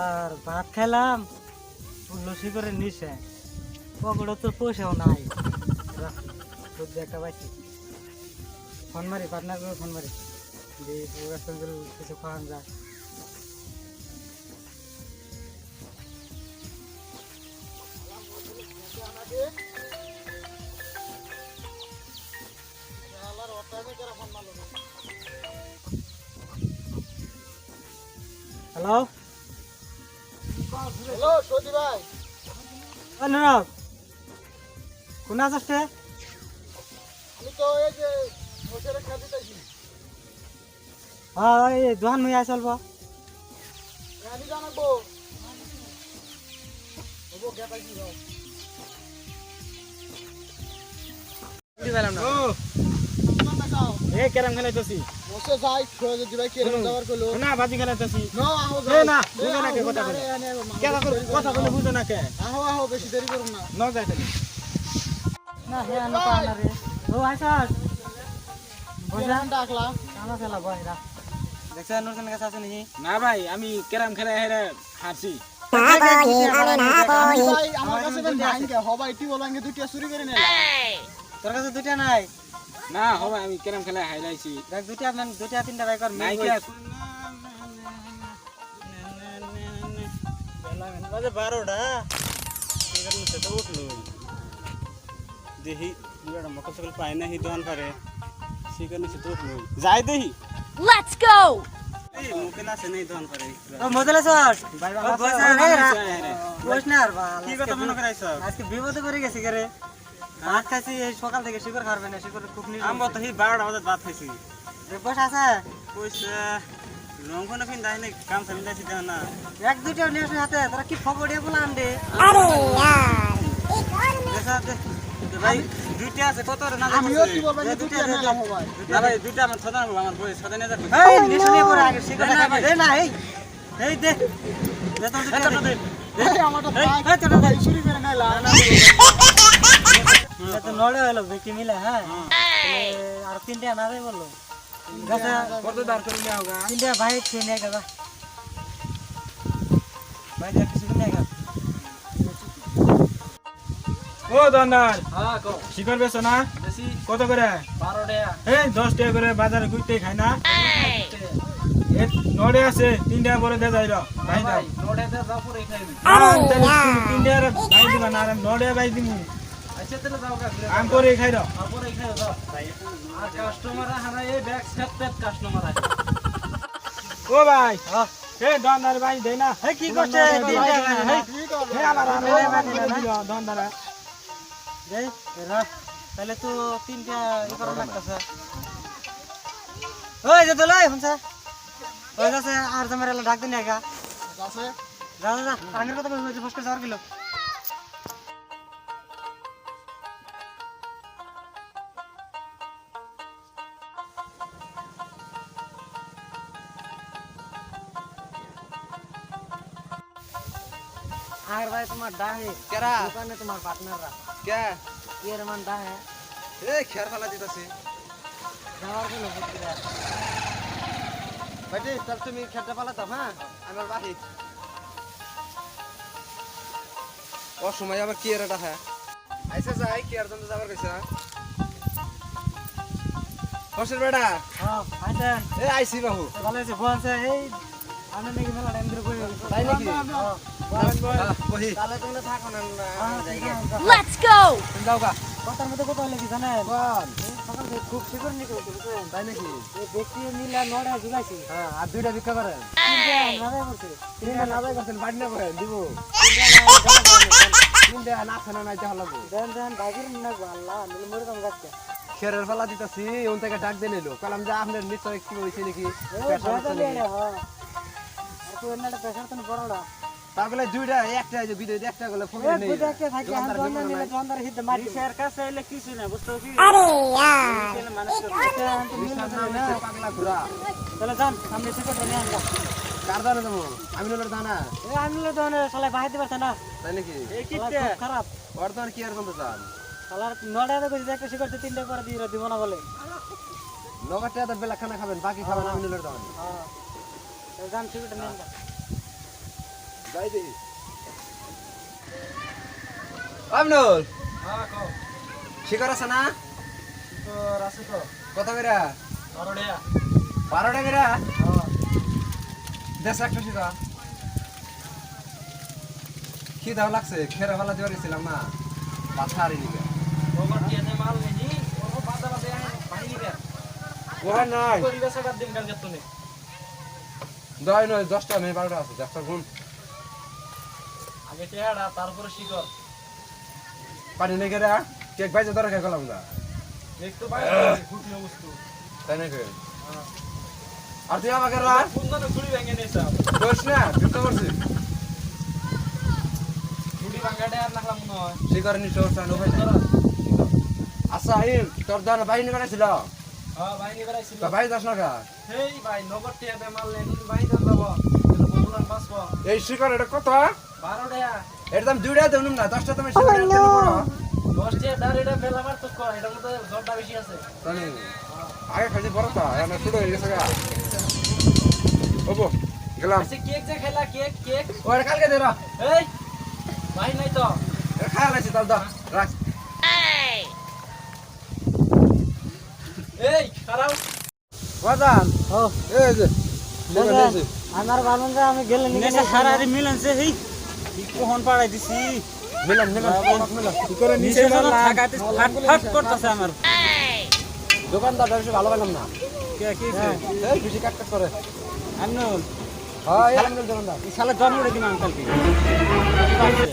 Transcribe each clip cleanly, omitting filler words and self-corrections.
আর ভাত খাইলাম লসি করে নিছে পকেটে তো পয়সাও নাই সবজি একটা পাইছি ফোন মারি পার্টনার করে ফোন মারি যে কিছু খাওয়ান যায় হ্যালো হ্যালো সৌদি ভাই, নীরব কোন আছিস রে? আমি তো এই যে হোটেলে খাতে চাইছি। হ্যাঁ এই দোকান মুই আই চলবো আমি জানাবো হবো গেতাইছি ভাই। এ কেরাম খেলাইতেছি বসে যাই সৌদি ভাই কেরম যাওয়ার কইলো না বাজি খেলাইতেছি না আহো এ না বুঝো না কে কথা বলে কথা বলে বুঝো না কে আহো আহো বেশি দেরি করুন না। ন যাই তাহলে না হে আনো পানা রে ও আইছাস বইরা ডাকলা কানা খেলা বইরা দেখছ নুরসেন কাছে আছে নাকি না ভাই আমি কেরাম খেলা হেরে হারছি ভাই আমার কাছে বেন ভাইঙ্গে হবাই টি বলাঙ্গে দুইটা চুরি করে নিলা। তোর কাছে দুইটা নাই না হবে আমি কেরাম খেলা হাইলাইছি দেখ দুইটা তিনটা বাই কর নাই কে বাজে 12টা এখানে তো উঠলো দেখি দুইটা মোটরসাইকেল পাই না হি দোকান পারে সেখানে সে তো উঠলো যাই দেখি Let's go! এই মুকেল আছে নাই দোকান পারে ও মজলা স্যার ভাই বস না আর কি কথা মনে করাইছ আজকে বিপদে পড়ে গেছি করে ভাত খাইছি এই সকাল থেকে শিকর খাবে না শিকর খুব নি আমরা তো হি 12টা বাজে ভাত খাইছি বস আছে পয়সা লঙ্ঘন ফিন দাই না কাম সামিন দাইছি দাও না এক দুইটা নিয়ে আসে হাতে তোরা কি খবর দিয়ে বলাম দে আরে यार ভাই দুইটা আছে কত রে না আমিও টি বলাঙ্গে দুইটা নিলা হবাই। না ভাই দুইটা আমার ছদা আমার বই ছদা নিয়ে যাবে এই নিশানি পরে আগে শিকর খাবে দে না এই দে দে তো দে এই আমারটা ভাই এই তো ভাই চুরি করে নিলা। এটা তো নড়ে হলো বেকি মিলে হ্যাঁ আর তিনটা না রে বললো গাছা কত দাঁড় করে নিয়ে হোগা তিনটা ভাই ছেনে গেবা ভাই দেখ কিছু নিয়ে গেল ও দন্দার হ্যাঁ কো শিকর বেছো না বেশি কত করে 12 টাকা এই 10 টাকা করে বাজারে ঘুরতে খাই না এ নড়ে আছে 3 টাকা করে দে যাইলো ভাই দাও নোটে দে যাও পরে খাইবি। আরে 3 টাকা ভাই দিবা না আর নড়ে ভাই দিমু আচ্ছা তাহলে যাও কা আম করে খাই দাও পরে খাই দাও। আর কাস্টমার হারা এই ব্যাগ সেট কাস্টমার আছে। ও ভাই এ দন্দার ভাই দেই না এই কি করছে তিনটা ভাই এ আমার দন্দারা এই এরা তাহলে তো তিনটা ই করা লাগতেছে ওই যে দলাই হনসা ওই যাচ্ছে আর তোমার এলা ডাক দিন একা আছে যা যা যা আঙ্গের কথা বলছি ফসকে যাওয়ার কিলো আর ভাই তোমার ডাহে কেরা দোকানে তোমার পার্টনাররা কে কি এর মান ডাহে এই খের ফালা দিতাছে। যাওয়ার কিলো বুঝছিরা ভাইটি তাহলে তুমি খেরটা ফালাতাম হ্যাঁ আমার বাহি ও সময় আবার কি এরটা হ্যাঁ আইসা যাই কি আর তুমি যাবার কইছা হসের বেড়া হ্যাঁ আচ্ছা এ আইসি বাহু ভালো আছে ফোন আছে এই আমি নাকি মেলা টাইম ধরে কই তাই নাকি বহি তাহলে তুমি থাকো না জায়গা Let's go! তুমি যাও কা কথার মধ্যে কথা হলে কি জানেন বল সকাল থেকে খুব শিকর নিকল বুঝছেন তাই নাকি এই ব্যক্তি মিলা নড়া জুগাইছি হ্যাঁ আর দুইটা ভিক্ষা করেন তিনটা নাদাই করছে তিনটা না যাই করছেন বাড়ি না করেন দিব তিনটা না খানা নাই দেখা লাগবো দেন দেন বাগির না আল্লাহ মিলে মরে কাম গাছকে খেরের ফালা দিতাছি ওন থেকে ডাক দিয়ে নিলো কলাম যে আপনার নিশ্চয় কি হয়েছে নাকি আর তুই এন্নাটা প্রেসার তো বড়টা তারপরে দুইটা একটা যে ভিডিও একটা গেলে ফোন নেই দুইটা একটা থাকে আর দোকান নিলে দোকানদার হিতে মারি শেয়ার কাছে এলে কিছু না বুঝছো কি আরে यार মানুষ করতে পাগলা ঘোরা চলে যান সামনে শিকর নিয়ে আনবা কার দানা দেবো আমি নলের দানা এই আনলে তো শালা বাহাইতে পারছ না তাই নাকি এই কিতে খারাপ বর্তমান কি আর কোন চান শালার নড়া দে কইছে একটা শিকর তিনটা করে দিব না বলে নগদ টাকা বেলা খানা খাবেন বাকি খাবেন আমি নলের দানা হ্যাঁ যান শিকরটা নিয়ে আনবা যাই দেখি আমনুল হ্যাঁ কও শিকার আছে না তোর আছে তো কত করে অরড়িয়া 12 টাকা করে দেশ একটা শিকার কি দাও লাগছে খেরা ভালা দিবার ছিলাম না বাছা আর নিকে ওমর টিয়াতে মাল নেই ও বাদা বাদা ভাঙি রে ওহা নাই করিবে সাকার দিন কাল তুমি দয় নয় 10টা নেই 12টা আছে 10টা গুণ আগে টেড়া তারপরে শিকর পানি নেই গেরা কেক বাইজে ধরে খেয়ে গেলাম না একটু বাইরে ফুটলো বস্তু তাই নাকি আর তুই আমাকে রা কোন তো ছুরি ভেঙে নেছ দোষ না বিপদ করছিস ছুরি ভাঙাটা আর নাখলাম মনে হয় শিকার নি সর সানো ভাই আচ্ছা এই তোর দান বাইনে করেছিল হ্যাঁ ভাই নিবার আইছিল তা ভাই দাস না কা হেই ভাই নগদ টিয়াতে মাল নেই তুমি ভাই দাম দাও এটা বললাম বাসবো এই শিকার এটা কত 12 টাকা এর দাম 2টা দেব না 10টা তুমি শিকার কেন করো 10 টাকা দাঁড় এটা বেলা মার তো কর এটার মধ্যে জলটা বেশি আছে জানি আগে খালি বড় তা এনে শুরু হয়ে গেছে গা ওবো গেলাম আচ্ছা কেক যে খেলা কেক কেক ওর কালকে দে রা এই ভাই নাই তো এর খায়া লাইছি তাল দা রাখ এই খারাপ বাজান ও এই যে আমার বালনটা আমি গেলে নিয়ে সারারে মিলনছে হেই কোহন পাড়াই দিছি মিলন মিলন কি করে নিচে থাকাতে ফাট ফাট করতেছে আমার দোকানদার বেশি ভালো পেলাম না কে কি এই বেশি কাট কাট করে আমনুল হ্যাঁ এই আমনুল দোকানদার এই শালা জন্ম রে দিন আঙ্কেল কি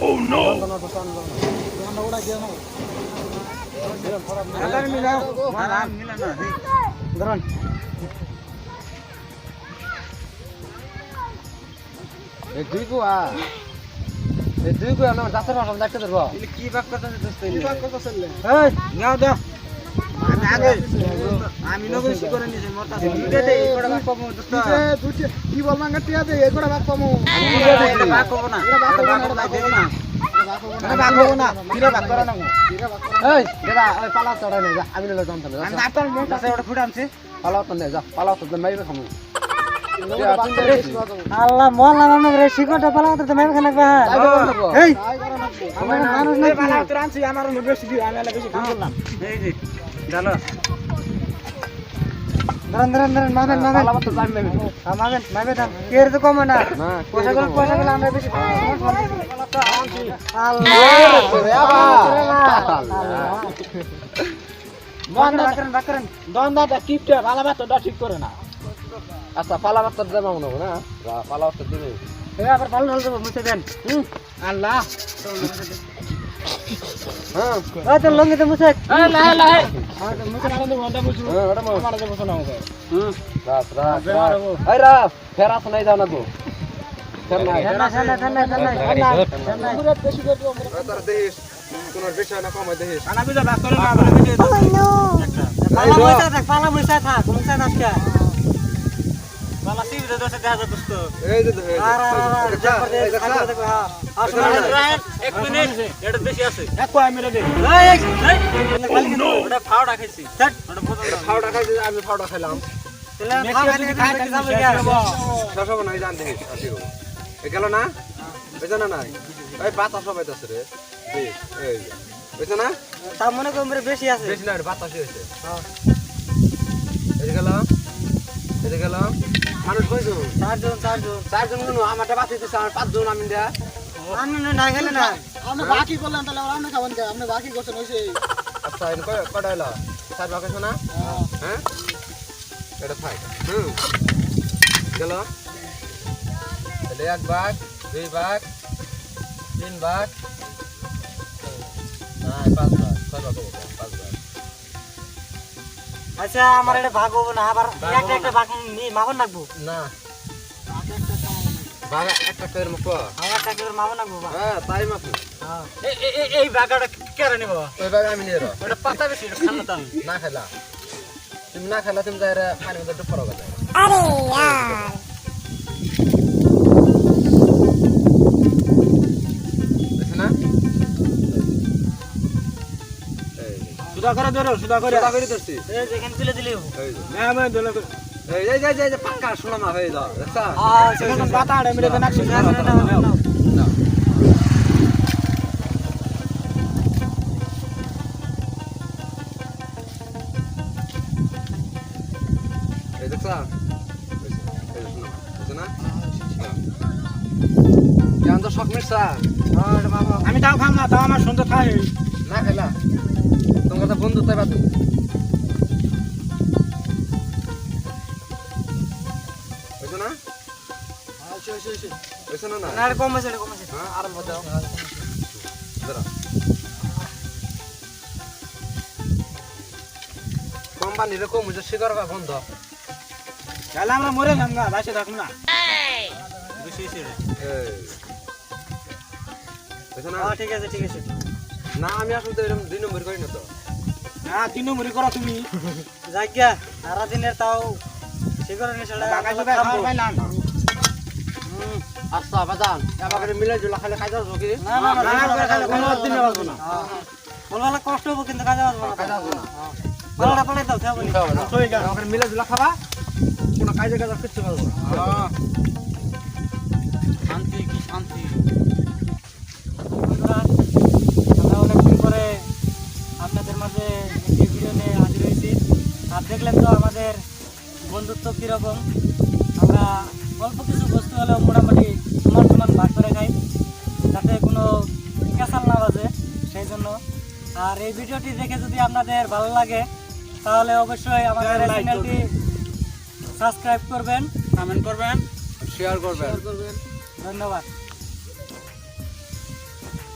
ও নো দোকানদার ওড়া গিয়ে না আদার মিলাও না মিলা না ধরুন এই দুই গো না দাসের ভাষা দেখতে দেব কি বাক করতেছে দোস্ত কি বাক করতেছেন এই নাও দাও আমি আগে আমি নগর কি করে নিছে মরতাছে দুইটা দে কোড়া বাক পাবো দোস্ত দুটি কি বললাম গটিয়া দে এগুলা বাক পামু এটা বাক করব না এটা বাক করব না দেব না এটা বাক করব না কিরে বাক করে না এই দাদা ওই পালা চড়াই নে যা আমি ললে জানতে না আমি আপনার মন কাছে ওটা ফুট আনছি পালা তো নে যা পালা তো মাইবে খামু আল্লাহ মন লাগানো রে শিকড়টা পালা তো তুমি খানা কা এই আমার মানুষ না পালা তো আনছি আমার বেশি দি আমি আলা বেশি খান করলাম এই যে জানো ধরন মাবেন পালা তো জান মাবেন দাম কের তো কম না পয়সা গুলো আমরা বেশি আল্লাহ বাকরেন দন্দাটা কিপটা ভালো বাতটা ঠিক করে না আচ্ছা পালা মাত্র দেব না না পালা মাত্র দিবে আবার ভালো ভালো দেবো মুছে দেন আল্লাহ হ্যাঁ ওই তো লঙ্গিতে মুছে লাই মুখে আনন্দ ঘন্টা বুঝু ওটা মো আমার দেব শোনা হবে রাত এই রা ফেরাস নাই যাও না তো ফের নাই ঠান্ডা পুরো বেশি করে দিও তোর দেহিস তোমার বেশি না কম দেহিস আনা বিজা বাস করে না বলে দিতে পালা বইসা থাক মুছে থাক পালা সিবি দে দোসে দেখা যায় দোস্ত এই যে এক মিনিট এটা বেশি আছে এক কয় মেরে দে ওটা ফাওড়া খাইছি ওটা বোতল ফাউডা খাই আমি ফাউডা খাইলাম সব নাই জান দেহিস আসিও এ গেল না বুঝছ না নাই এই বাতাস সবাই আছে রে দেখ এই বুঝছ না তার মনে কম বেশি আছে বেশি না বাতাস হয়েছে এই গেল মানুষ কইছো চারজন গুলো আমারটা বাঁচিতে আমার 5 জন আমি দেয়া আমি না গেলে না আপনি বাকি করলেন তাহলে আপনি খাবেন কে আপনি বাকি করছেন হইছে আচ্ছা এন কয়টা হলো 4 ভাগ আছে না হ্যাঁ এটা থাক গেল তাহলে 1 ভাগ 2 ভাগ 3 ভাগ 5 ভাগ 6 ভাগ 5 ভাগ আচ্ছা আমার এটা ভাগ হবো না আবার একটা ভাগ নি মাপন রাখবো না ভাগ একটা করে মুখ আর একটা করে মাপন রাখবো হ্যাঁ তাই মাপু এই ভাগটা কেন নিব ওই ভাগ আমি নিয়ে ওটা পাতা বেশি খানা দাম না খেলা তুমি না খেলা তুমি যাই পানি মধ্যে ডুব পড়া যায় अरे यार বুঝছ না সুদা করে ধরো সুদা করে কথা করে ধরছি এই যেখানে তুলে দিলি এই যে হ্যাঁ আমি দলে এই পাঙ্কা শোনা না হয়ে যাও দেখছা সেখানে বাতা আড়ে মেরে দেন দেখছো বুঝছো না কেন তো শখ মিশা আমি তাও খাম না, তাও আমার সুন্দর খাই। না খেলা তোমার তো বন্ধু তাই বাদু বুঝছো না বুঝছো না না আর কম আছে কম আছে হ্যাঁ আর বাজাও ধরো কোম্পানি রকম মুঝে শিকার কা বন্ধ তাহলে আমরা মরে যাম না, বাসে থাকুন না। বেশি হয়েছে রে। বুঝছো না হ্যাঁ ঠিক আছে ঠিক আছে না আমি আসলে তো এরকম 2 নম্বর করি না তো হ্যাঁ 3 নম্বরই করো তুমি। যাজ্ঞা সারাদিনের তাও শিকড় নিশালা টাকা জোগাড় খাওয়ার পাইলাম। আচ্ছা বাজান আমাকে মিলে জুলা খালি খাই যাও কি না না না, না, খালি কোনো দিনে পারবো না। বলবালা কষ্ট হবো কিন্তু কাজে আসবো না খাই যাও না বলাটা পড়ে দাও খাবো নি ঠিক আছে। আমাকে মিলে জুলা খাবা কোনো কাজে কাজ কিছু পারবো না শান্তি কি শান্তি বন্ধুরা আমরা অনেকদিন পরে আপনাদের মাঝে একটি ভিডিও নিয়ে হাজির হয়েছি আর দেখলেন তো আমাদের বন্ধুত্ব কীরকম আমরা অল্প কিছু বস্তু হলেও মোটামুটি সমান ভাগ করে খাই যাতে কোনো ক্যাসাল না বাজে সেই জন্য আর এই ভিডিওটি দেখে যদি আপনাদের ভালো লাগে তাহলে অবশ্যই আমাদের Like চ্যানেলটি সাবস্ক্রাইব করবেন কমেন্ট করবেন। শেয়ার করবেন ধন্যবাদ।